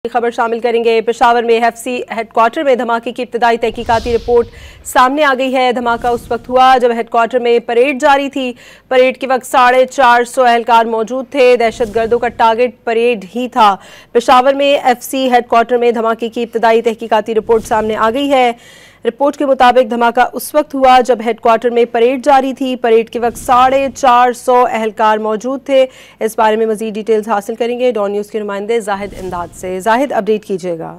खबर शामिल करेंगे। पेशावर में एफसी हेडक्वार्टर में धमाके की इब्तदाई तहकीकाती रिपोर्ट सामने आ गई है। धमाका उस वक्त हुआ जब हेडक्वार्टर में परेड जारी थी। परेड के वक्त 450 एहलकार मौजूद थे। दहशतगर्दों का टारगेट परेड ही था। पेशावर में एफसी हेडक्वार्टर में धमाके की इब्तदाई तहकीकाती रिपोर्ट सामने आ गई है। रिपोर्ट के मुताबिक धमाका उस वक्त हुआ जब हेडक्वार्टर में परेड जारी थी। परेड के वक्त 450 एहलकार मौजूद थे। इस बारे में मजीद डिटेल्स हासिल करेंगे डॉन न्यूज़ के नुमाइंदे जाहिद इमदाद से। जाहिद, अपडेट कीजिएगा।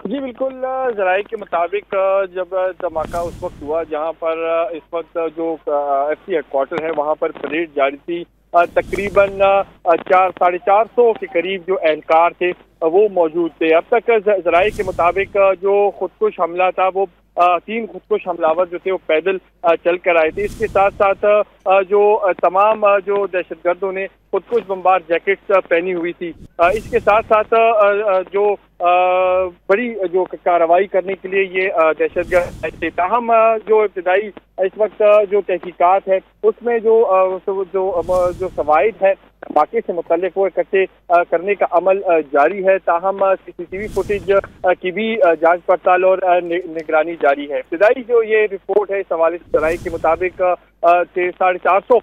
जी बिल्कुल, जराये के मुताबिक जब धमाका उस वक्त हुआ जहां पर इस वक्त जो एफसी हेडक्वार्टर है वहां पर परेड जारी थी। तकरीबन 400-450 के करीब जो एहलकार थे वो मौजूद थे। अब तक जराये के मुताबिक जो खुदकुश हमला था वो 3 खुदकुश हमलावर जो थे वो पैदल चल कर आए थे। इसके साथ साथ जो तमाम जो दहशतगर्दों ने खुदकुश बमबार जैकेट्स पहनी हुई थी। इसके साथ साथ जो बड़ी जो कार्रवाई करने के लिए ये दहशतगर्द थे। ताहम जो इब्तदाई इस वक्त जो तहकीकात है उसमें जो सवाइद है वाक़े से मुतल्लिक वो इकट्ठे करने का अमल जारी है। ताहम सीसीटीवी फुटेज की भी जांच पड़ताल और निगरानी जारी है। इब्तदाई जो ये रिपोर्ट है इस हवाले से जराये के मुताबिक 450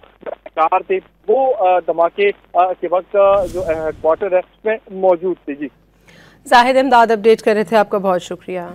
कार थे वो धमाके के वक्त जो हेडक्वार्टर है उसमें मौजूद थे। जी जाहिद इमदाद अपडेट कर रहे थे, आपका बहुत शुक्रिया।